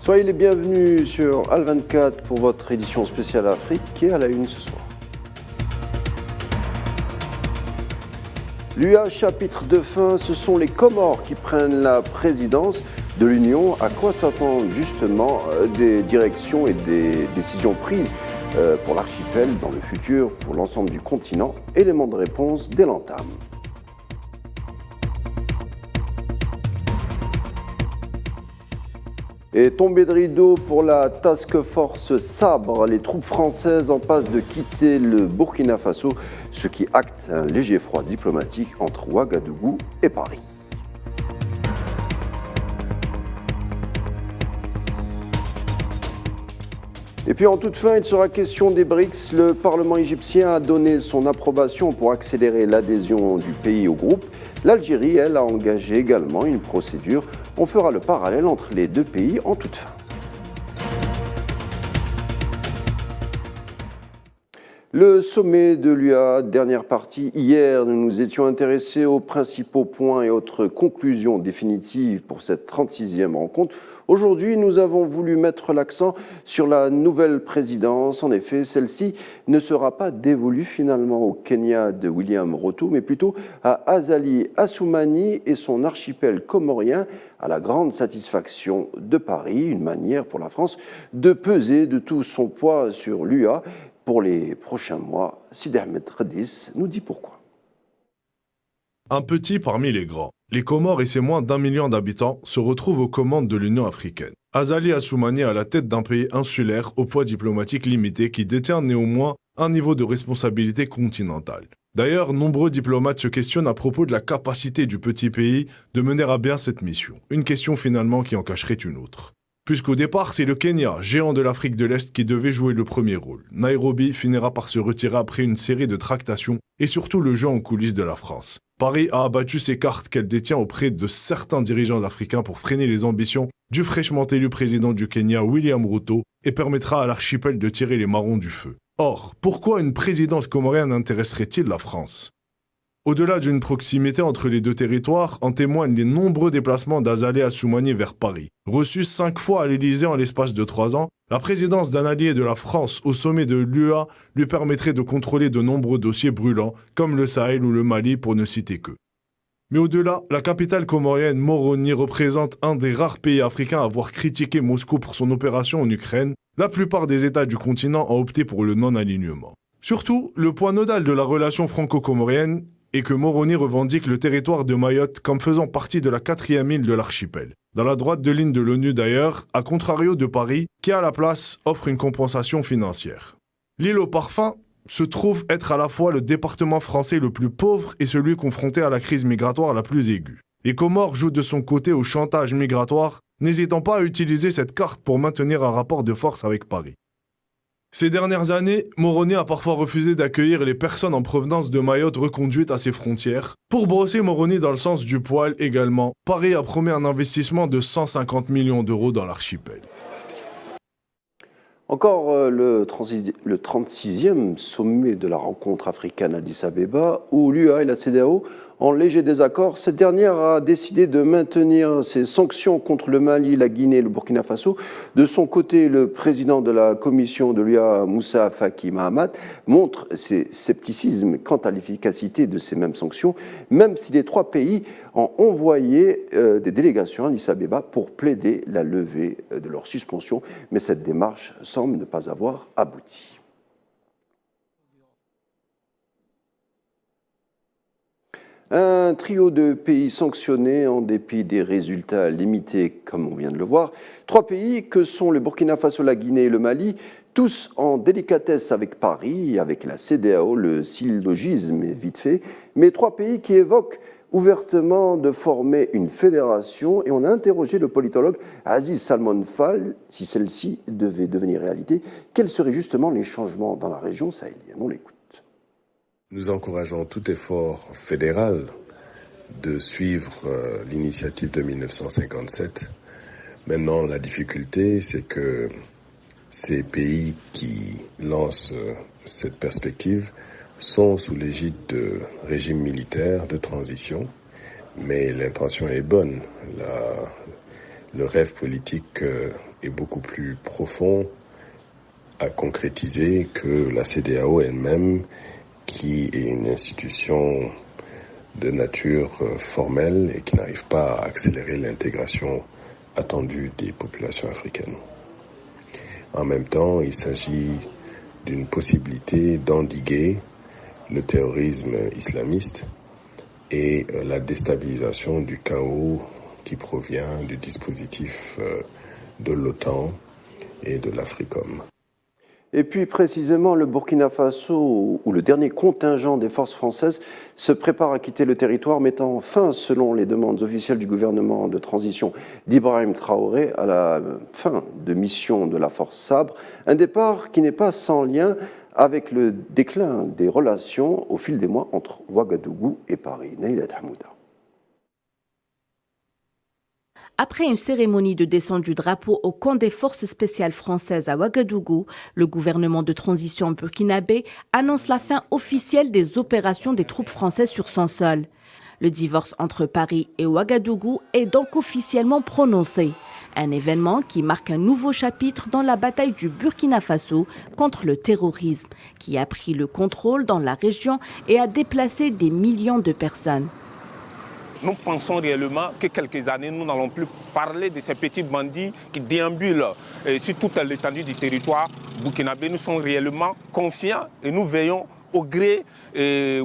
Soyez les bienvenus sur Al24 pour votre édition spéciale Afrique qui est à la une ce soir. L'UA chapitre de fin, ce sont les Comores qui prennent la présidence de l'Union. À quoi s'attendent justement des directions et des décisions prises pour l'archipel dans le futur, pour l'ensemble du continent? Élément de réponse dès l'entame. Et tombée de rideau pour la Task Force Sabre, les troupes françaises en passe de quitter le Burkina Faso, ce qui acte un léger froid diplomatique entre Ouagadougou et Paris. Et puis en toute fin, il sera question des BRICS. Le Parlement égyptien a donné son approbation pour accélérer l'adhésion du pays au groupe. L'Algérie, elle, a engagé également une procédure. On fera le parallèle entre les deux pays en toute fin. Le sommet de l'UA, dernière partie. Hier, nous nous étions intéressés aux principaux points et autres conclusions définitives pour cette 36e rencontre. Aujourd'hui, nous avons voulu mettre l'accent sur la nouvelle présidence. En effet, celle-ci ne sera pas dévolue finalement au Kenya de William Ruto, mais plutôt à Azali Assoumani et son archipel comorien, à la grande satisfaction de Paris, une manière pour la France de peser de tout son poids sur l'UA pour les prochains mois. Sidi Ahmed Redis nous dit pourquoi. Un petit parmi les grands. Les Comores et ses moins d'1 million d'habitants se retrouvent aux commandes de l'Union africaine. Azali Assoumani à la tête d'un pays insulaire au poids diplomatique limité qui détient néanmoins un niveau de responsabilité continentale. D'ailleurs, nombreux diplomates se questionnent à propos de la capacité du petit pays de mener à bien cette mission. Une question finalement qui en cacherait une autre. Puisqu'au départ, c'est le Kenya, géant de l'Afrique de l'Est, qui devait jouer le premier rôle. Nairobi finira par se retirer après une série de tractations et surtout le jeu en coulisses de la France. Paris a abattu ses cartes qu'elle détient auprès de certains dirigeants africains pour freiner les ambitions du fraîchement élu président du Kenya, William Ruto, et permettra à l'archipel de tirer les marrons du feu. Or, pourquoi une présidence comorienne intéresserait-il la France ? Au-delà d'une proximité entre les deux territoires, en témoignent les nombreux déplacements d'Azali Assoumani vers Paris. Reçu 5 fois à l'Élysée en l'espace de 3 ans, la présidence d'un allié de la France au sommet de l'UA lui permettrait de contrôler de nombreux dossiers brûlants, comme le Sahel ou le Mali pour ne citer que. Mais au-delà, la capitale comorienne Moroni représente un des rares pays africains à avoir critiqué Moscou pour son opération en Ukraine. La plupart des États du continent ont opté pour le non-alignement. Surtout, le point nodal de la relation franco-comorienne et que Moroni revendique le territoire de Mayotte comme faisant partie de la 4e île de l'archipel. Dans la droite de ligne de l'ONU d'ailleurs, à contrario de Paris, qui à la place offre une compensation financière. L'île au parfum se trouve être à la fois le département français le plus pauvre et celui confronté à la crise migratoire la plus aiguë. Les Comores jouent de son côté au chantage migratoire, n'hésitant pas à utiliser cette carte pour maintenir un rapport de force avec Paris. Ces dernières années, Moroni a parfois refusé d'accueillir les personnes en provenance de Mayotte reconduites à ses frontières. Pour brosser Moroni dans le sens du poil également, Paris a promis un investissement de 150 millions d'euros dans l'archipel. Encore le 36e sommet de la rencontre africaine à Addis Abeba, où l'UA et la CEDEAO en léger désaccord. Cette dernière a décidé de maintenir ses sanctions contre le Mali, la Guinée et le Burkina Faso. De son côté, le président de la commission de l'UA, Moussa Faki Mahamat, montre ses scepticismes quant à l'efficacité de ces mêmes sanctions, même si les 3 pays ont envoyé des délégations à Addis Abeba pour plaider la levée de leur suspension. Mais cette démarche semble ne pas avoir abouti. Un trio de pays sanctionnés en dépit des résultats limités, comme on vient de le voir. 3 pays que sont le Burkina Faso, la Guinée et le Mali, tous en délicatesse avec Paris, avec la CEDEAO, le syllogisme est vite fait, mais 3 pays qui évoquent ouvertement de former une fédération. Et on a interrogé le politologue Aziz Salmon Fall, si celle-ci devait devenir réalité, quels seraient justement les changements dans la région sahélienne. On l'écoute. Nous encourageons tout effort fédéral de suivre l'initiative de 1957. Maintenant, la difficulté, c'est que ces pays qui lancent cette perspective sont sous l'égide de régimes militaires de transition, mais l'intention est bonne. le rêve politique est beaucoup plus profond à concrétiser que la CEDEAO elle-même, qui est une institution de nature formelle et qui n'arrive pas à accélérer l'intégration attendue des populations africaines. En même temps, il s'agit d'une possibilité d'endiguer le terrorisme islamiste et la déstabilisation du chaos qui provient du dispositif de l'OTAN et de l'AFRICOM. Et puis précisément, le Burkina Faso, où le dernier contingent des forces françaises se prépare à quitter le territoire, mettant fin, selon les demandes officielles du gouvernement de transition d'Ibrahim Traoré, à la fin de mission de la force Sabre. Un départ qui n'est pas sans lien avec le déclin des relations au fil des mois entre Ouagadougou et Paris. Naïla Hamouda. Après une cérémonie de descente du drapeau au camp des forces spéciales françaises à Ouagadougou, le gouvernement de transition burkinabé annonce la fin officielle des opérations des troupes françaises sur son sol. Le divorce entre Paris et Ouagadougou est donc officiellement prononcé. Un événement qui marque un nouveau chapitre dans la bataille du Burkina Faso contre le terrorisme, qui a pris le contrôle dans la région et a déplacé des millions de personnes. Nous pensons réellement que quelques années, nous n'allons plus parler de ces petits bandits qui déambulent sur toute l'étendue du territoire burkinabé. Nous sommes réellement confiants et nous veillons au gré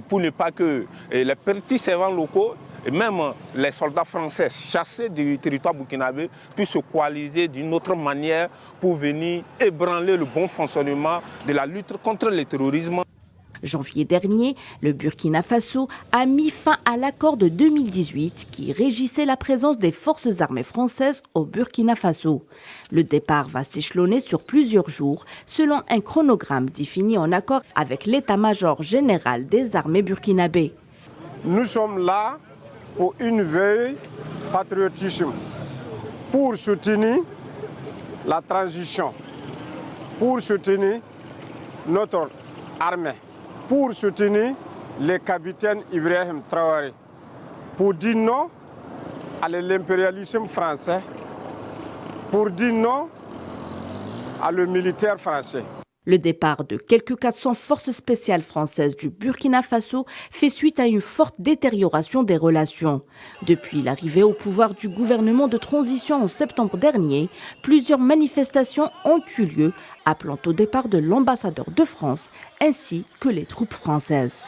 pour ne pas que les petits servants locaux et même les soldats français chassés du territoire burkinabé puissent se coaliser d'une autre manière pour venir ébranler le bon fonctionnement de la lutte contre le terrorisme. Janvier dernier, le Burkina Faso a mis fin à l'accord de 2018 qui régissait la présence des forces armées françaises au Burkina Faso. Le départ va s'échelonner sur plusieurs jours selon un chronogramme défini en accord avec l'état-major général des armées burkinabées. Nous sommes là pour une veille patriotisme, pour soutenir la transition, pour soutenir notre armée, pour soutenir le capitaine Ibrahim Traoré, pour dire non à l'impérialisme français, pour dire non à le militaire français. Le départ de quelques 400 forces spéciales françaises du Burkina Faso fait suite à une forte détérioration des relations. Depuis l'arrivée au pouvoir du gouvernement de transition en septembre dernier, plusieurs manifestations ont eu lieu, appelant au départ de l'ambassadeur de France ainsi que les troupes françaises.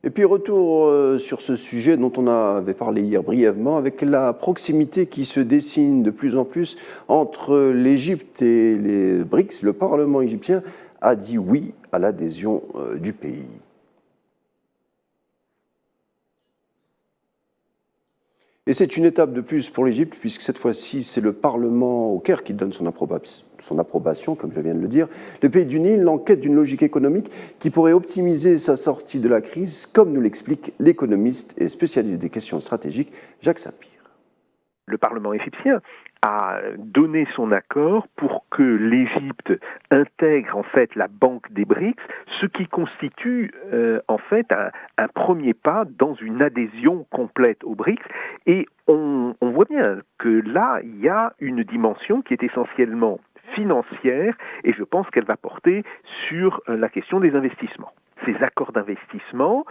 Et puis retour sur ce sujet dont on avait parlé hier brièvement, avec la proximité qui se dessine de plus en plus entre l'Égypte et les BRICS. Le Parlement égyptien a dit oui à l'adhésion du pays. Et c'est une étape de plus pour l'Égypte, puisque cette fois-ci, c'est le Parlement au Caire qui donne son approbation, comme je viens de le dire. Le pays du Nil l'enquête d'une logique économique qui pourrait optimiser sa sortie de la crise, comme nous l'explique l'économiste et spécialiste des questions stratégiques, Jacques Sapir. Le Parlement égyptien a donné son accord pour que l'Égypte intègre en fait la banque des BRICS, ce qui constitue en fait un premier pas dans une adhésion complète aux BRICS. Et on voit bien que là, il y a une dimension qui est essentiellement financière et je pense qu'elle va porter sur la question des investissements. Ces accords d'investissement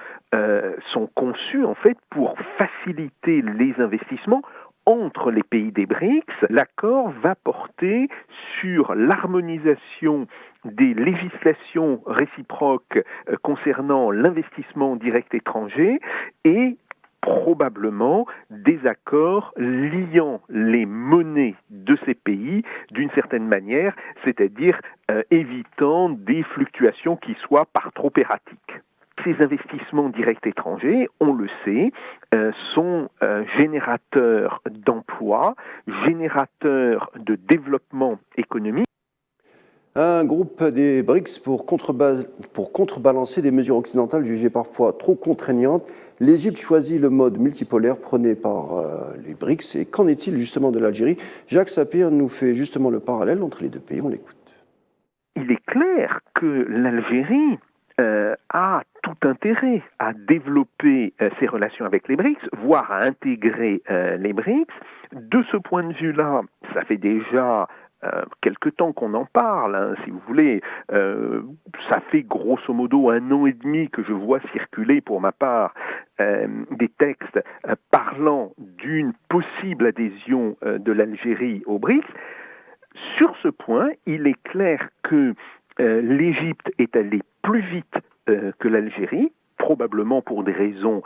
sont conçus en fait pour faciliter les investissements entre les pays des BRICS. L'accord va porter sur l'harmonisation des législations réciproques concernant l'investissement direct étranger et probablement des accords liant les monnaies de ces pays d'une certaine manière, c'est-à-dire évitant des fluctuations qui soient par trop erratiques. Ces investissements directs étrangers, on le sait, sont générateurs d'emplois, générateurs de développement économique. Un groupe des BRICS pour contrebalancer des mesures occidentales jugées parfois trop contraignantes. L'Égypte choisit le mode multipolaire prôné par les BRICS. Et qu'en est-il justement de l'Algérie? Jacques Sapir nous fait justement le parallèle entre les deux pays. On l'écoute. Il est clair que l'Algérie a tout intérêt à développer ces relations avec les BRICS, voire à intégrer les BRICS. De ce point de vue-là, ça fait déjà quelque temps qu'on en parle, hein, si vous voulez. Ça fait grosso modo 1 an et demi que je vois circuler pour ma part des textes parlant d'une possible adhésion de l'Algérie aux BRICS. Sur ce point, il est clair que l'Égypte est allée plus vite que l'Algérie, probablement pour des raisons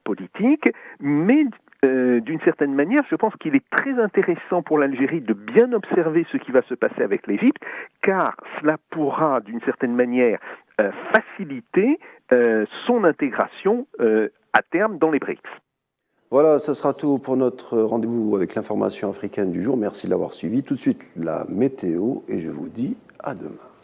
politiques, mais d'une certaine manière, je pense qu'il est très intéressant pour l'Algérie de bien observer ce qui va se passer avec l'Égypte, car cela pourra, d'une certaine manière, faciliter son intégration à terme dans les BRICS. Voilà, ça sera tout pour notre rendez-vous avec l'information africaine du jour. Merci de l'avoir suivi. Tout de suite, la météo et je vous dis à demain.